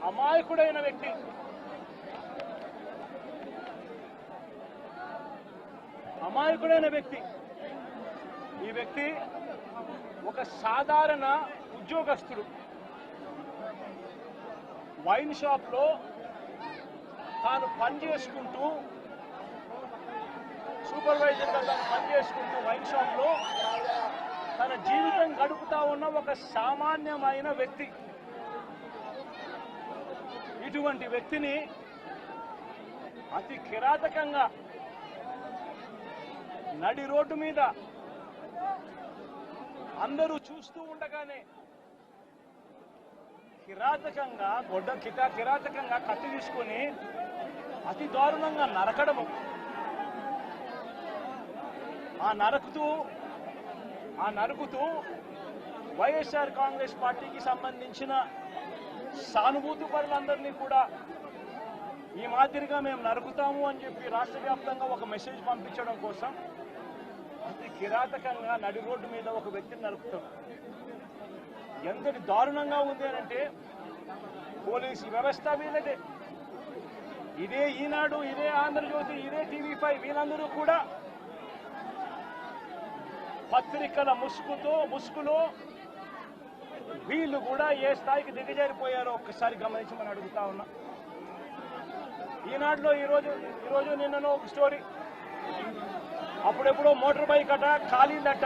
అమాయకుడైన వ్యక్తి, ఈ వ్యక్తి ఒక సాధారణ ఉద్యోగస్తుడు. వైన్ షాప్లో తాను పనిచేసుకుంటూ, సూపర్వైజర్గా తాను పనిచేసుకుంటూ వైన్ షాప్లో తన జీవితం గడుపుతా ఉన్న ఒక సామాన్యమైన వ్యక్తి. ఇటువంటి వ్యక్తిని అతి కిరాతకంగా నడి రోడ్డు మీద అందరూ చూస్తూ ఉండగానే కిరాతకంగా కత్తి తీసుకొని అతి దారుణంగా నరకడము. ఆ నరుకుతూ వైఎస్ఆర్ కాంగ్రెస్ పార్టీకి సంబంధించిన సానుభూతి పరులందరినీ కూడా ఈ మాదిరిగా మేము నరుకుతాము అని చెప్పి రాష్ట్ర వ్యాప్తంగా ఒక మెసేజ్ పంపించడం కోసం అతి కిరాతకంగా నడి రోడ్డు మీద ఒక వ్యక్తిని నరుకుతాం. ఎంతటి దారుణంగా ఉంది అంటే పోలీసు వ్యవస్థ వీళ్ళదే. ఇదే ఈనాడు, ఇదే ఆంధ్రజ్యోతి, ఇదే TV5 వీళ్ళందరూ కూడా పత్రికల ముసుగులో వీళ్ళు కూడా ఏ స్థాయికి దిగజారిపోయారో ఒక్కసారి గమనించమని అడుగుతా ఉన్నా. ఈనాడులో ఈరోజు నిన్ననో ఒక స్టోరీ, అప్పుడెప్పుడో మోటార్ బైక్ అట కాలిందట.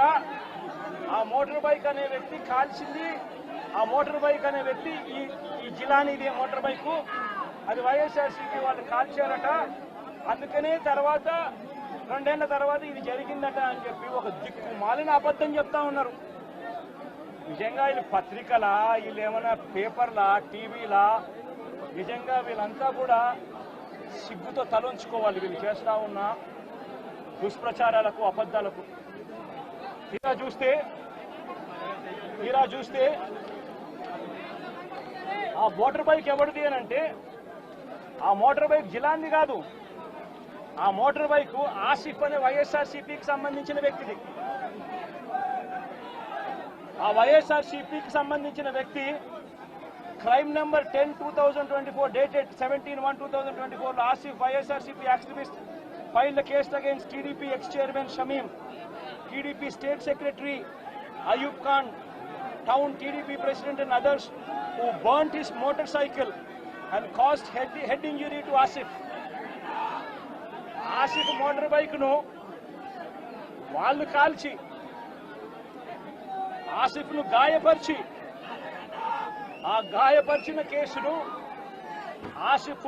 ఆ మోటార్ బైక్ అనే వ్యక్తి కాల్చింది. ఆ మోటార్ బైక్ అనే వ్యక్తి ఈ జిలానీది మోటార్ బైకు, అది వైఎస్ఆర్సీపీ వాళ్ళు కాల్చారట. అందుకనే తర్వాత 2 ఏళ్ల తర్వాత ఇది జరిగిందట అని చెప్పి ఒక దిక్కుమాలిన అబద్ధం చెప్తా ఉన్నారు. నిజంగా వీళ్ళు పత్రికలా, వీళ్ళు ఏమైనా పేపర్లా, టీవీలా? నిజంగా వీళ్ళంతా కూడా సిగ్గుతో తలంచుకోవాలి వీళ్ళు చేస్తా ఉన్న దుష్ప్రచారాలకు, అబద్ధాలకు. తీరా చూస్తే ఆ మోటార్ బైక్ ఎవరిది అని అంటే ఆ మోటార్ బైక్ జిలాంది కాదు. ఆ మోటార్ బైక్ ఆసిఫ్ అనే వైఎస్ఆర్సీపీకి సంబంధించిన వ్యక్తిది. ఆ వైఎస్ఆర్సీపీకి సంబంధించిన వ్యక్తి crime number 10/2024 dated 17/1/2024 Asif YSRCP activist filed a case against TDP ex-chairman Shamim, TDP state secretary Ayub Khan, town TDP president and others who burnt his motorcycle and caused head injury to Asif. Asif motorbike nu వాళ్ళు కాల్చి ఆసిఫ్ ను గాయపరిచి, ఆ గాయపరిచిన కేసును Asif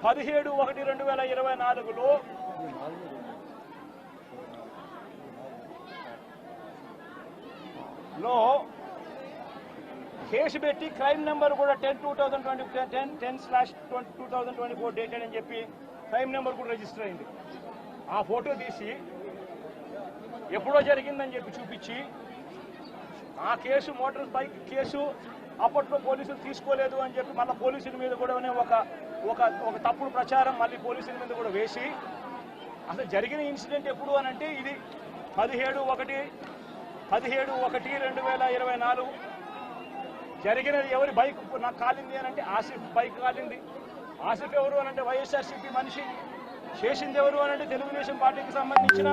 17/1/2024లో case పెట్టి crime number కూడా 10/2024 dated అని చెప్పి crime number కూడా రిజిస్టర్ అయింది. ఆ ఫోటో తీసి ఎప్పుడో జరిగిందని చెప్పి చూపించి ఆ కేసు మోటార్ బైక్ కేసు అప్పట్లో పోలీసులు తీసుకోలేదు అని చెప్పి మళ్ళీ పోలీసుల మీద కూడా ఒక తప్పుడు ప్రచారం మళ్ళీ పోలీసుల మీద కూడా వేసి, అసలు జరిగిన ఇన్సిడెంట్ ఎప్పుడు అని అంటే ఇది 17/1/2024 జరిగినది. ఎవరి బైక్ నాకు కాలింది అని అంటే ఆసిఫ్ బైక్ కాలింది. ఆసిఫ్ ఎవరు అని అంటే వైఎస్ఆర్సీపీ మనిషి. చేసింది ఎవరు అని అంటే తెలుగుదేశం పార్టీకి సంబంధించిన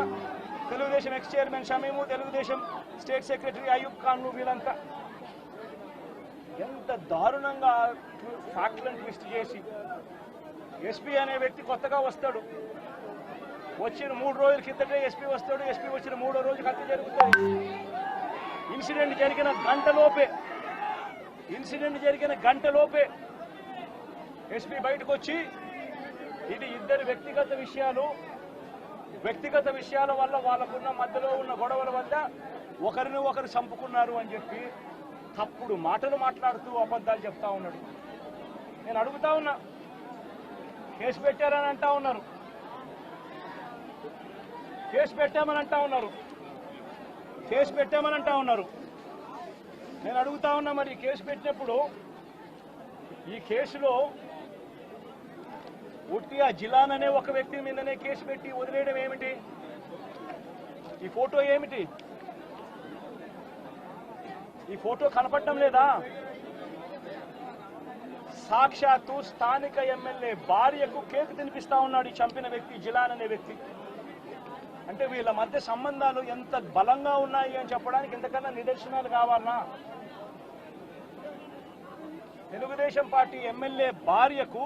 Telugu Desam X chairman Shamim, Telugu Desam state secretary Ayub Khan. వీళ్ళంతా ఎంత దారుణంగా ఫ్యాక్ట్లను ట్విస్ట్ చేసి, ఎస్పీ అనే వ్యక్తి కొత్తగా వస్తాడు, వచ్చిన 3 రోజుల కిందటే ఎస్పీ వస్తాడు. ఎస్పీ వచ్చిన 3వ రోజు హత్య జరుగుతుంది. ఇన్సిడెంట్ జరిగిన గంటలోపే ఎస్పీ బయటకు వచ్చి ఇది ఇద్దరు వ్యక్తిగత విషయాల వల్ల వాళ్ళకున్న మధ్యలో ఉన్న గొడవల వల్ల ఒకరిని ఒకరు చంపుకున్నారు అని చెప్పి తప్పుడు మాటలు మాట్లాడుతూ అబద్ధాలు చెప్తా ఉన్నాడు. నేను అడుగుతా ఉన్నా, కేసు పెట్టారని అంటా ఉన్నారు, కేసు పెట్టామని అంటా ఉన్నారు. నేను అడుగుతా ఉన్నా, మరి కేసు పెట్టినప్పుడు ఈ కేసులో ఉట్టి ఆ జిలాన్ అనే ఒక వ్యక్తి మీదనే కేసు పెట్టి వదిలేయడం ఏమిటి? ఈ ఫోటో ఏమిటి? ఈ ఫోటో కనపడటం లేదా? సాక్షాత్తు స్థానిక ఎమ్మెల్యే భార్యకు కేక్ తినిపిస్తా ఉన్నాడు ఈ చంపిన వ్యక్తి, జిలాన్ అనే వ్యక్తి. అంటే వీళ్ళ మధ్య సంబంధాలు ఎంత బలంగా ఉన్నాయి అని చెప్పడానికి ఇంతకన్నా నిదర్శనాలు కావాలన్నా? తెలుగుదేశం పార్టీ ఎమ్మెల్యే భార్యకు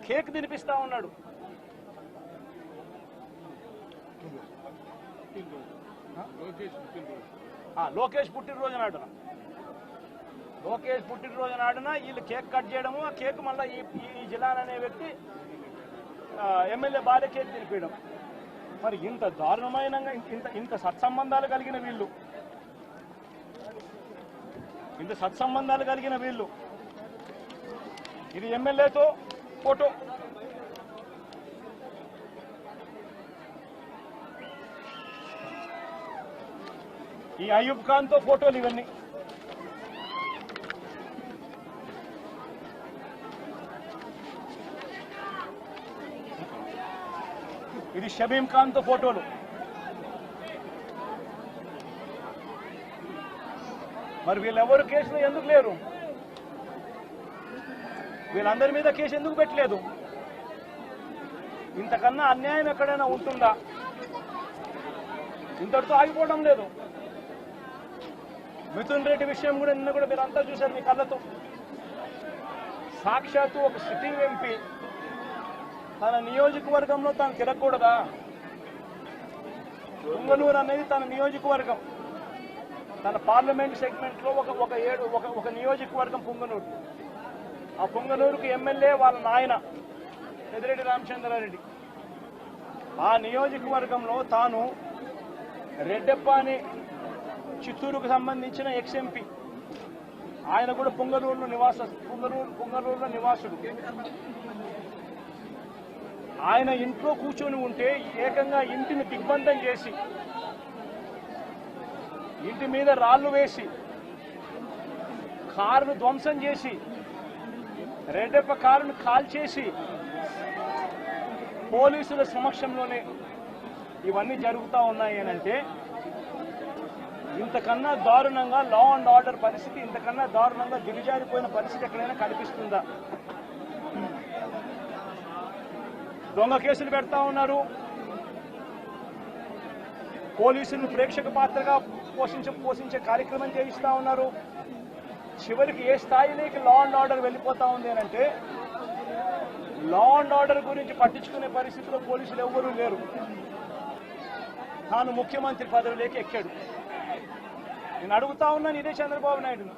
కేక్ తినిపిస్తా ఉన్నాడు. లోకేష్ పుట్టినరోజు నాడున వీళ్ళు కేక్ కట్ చేయడము, ఆ కేక్ మళ్ళీ ఈ జిలాన్ అనే వ్యక్తి ఎమ్మెల్యే భార్య కేక్ తినిపించడం. మరి ఇంత దారుణమైన ఇంత సత్సంబంధాలు కలిగిన వీళ్ళు, ఇది ఎమ్మెల్యేతో ఫోటో. ఈ అయూబ్ ఖాన్ తో ఫోటోలు ఇవన్నీ. ఇది షబీం ఖాన్ తో ఫోటోలు. మరి వీళ్ళెవరు కేసులో ఎందుకు లేరు? వీళ్ళందరి మీద కేసు ఎందుకు పెట్టలేదు? ఇంతకన్నా అన్యాయం ఎక్కడైనా ఉంటుందా? ఇంతటితో ఆగిపోవడం లేదు. మిథున్ రెడ్డి విషయం కూడా నిన్న కూడా మీరు అంతా చూశారు మీ కళ్ళతో. సాక్షాత్తు ఒక సిట్టింగ్ ఎంపీ తన నియోజకవర్గంలో తాను తిరగకూడదా? పుంగనూరు అనేది తన నియోజకవర్గం, తన పార్లమెంట్ సెగ్మెంట్ లో ఒక నియోజకవర్గం పుంగనూరు. ఆ పుంగనూరుకు ఎమ్మెల్యే వాళ్ళ నాయన పెద్దిరెడ్డి రామచంద్రారెడ్డి. ఆ నియోజకవర్గంలో తాను రెడ్డెప్ప అని చిత్తూరుకు సంబంధించిన ఎక్స్ఎంపీ, ఆయన కూడా పుంగనూరులో నివాసుడు. ఆయన ఇంట్లో కూర్చొని ఉంటే ఏకంగా ఇంటిని దిగ్బంధం చేసి, ఇంటి మీద రాళ్లు వేసి, కారును ధ్వంసం చేసి, రెడ్డెప్ప కారును కాల్చేసి పోలీసుల సమక్షంలోనే ఇవన్నీ జరుగుతూ ఉన్నాయి అని అంటే, ఇంతకన్నా దారుణంగా లా అండ్ ఆర్డర్ పరిస్థితి, ఇంతకన్నా దారుణంగా దిగజారిపోయిన పరిస్థితి ఎక్కడైనా కనిపిస్తుందా? దొంగ కేసులు పెడతా ఉన్నారు, పోలీసులను ప్రేక్షక పాత్రగా పోషించే కార్యక్రమం చేయిస్తా ఉన్నారు. చివరికి ఏ స్థాయిలోకి లా అండ్ ఆర్డర్ వెళ్ళిపోతా ఉంది అని అంటే, లా అండ్ ఆర్డర్ గురించి పట్టించుకునే పరిస్థితిలో పోలీసులు ఎవ్వరూ లేరు. తాను ముఖ్యమంత్రి పదవిలోకి ఎక్కాడు. నేను అడుగుతా ఉన్నాను ఇదే చంద్రబాబు నాయుడును,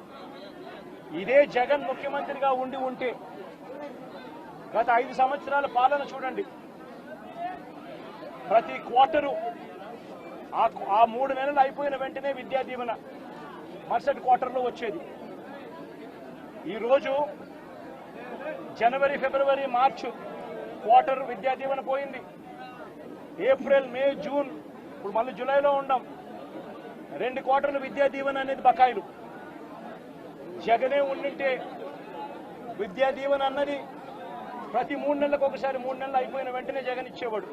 ఇదే జగన్ ముఖ్యమంత్రిగా ఉంటే గత 5 సంవత్సరాల పాలన చూడండి. ప్రతి క్వార్టరు ఆ 3 నెలలు అయిపోయిన వెంటనే విద్యా దీవెన మరుసటి క్వార్టర్లో వచ్చేది. ఈరోజు జనవరి, ఫిబ్రవరి, మార్చి క్వార్టర్ విద్యా దీవెన పోయింది. ఏప్రిల్, మే, జూన్, ఇప్పుడు మళ్ళీ జూలైలో ఉన్నాం. 2 క్వార్టర్లు విద్యా దీవెన అనేది బకాయిలు. జగనే ఉండింటే విద్యా దీవెన అన్నది ప్రతి 3 నెలలకు ఒకసారి, 3 నెలలు అయిపోయిన వెంటనే జగన్ ఇచ్చేవాడు.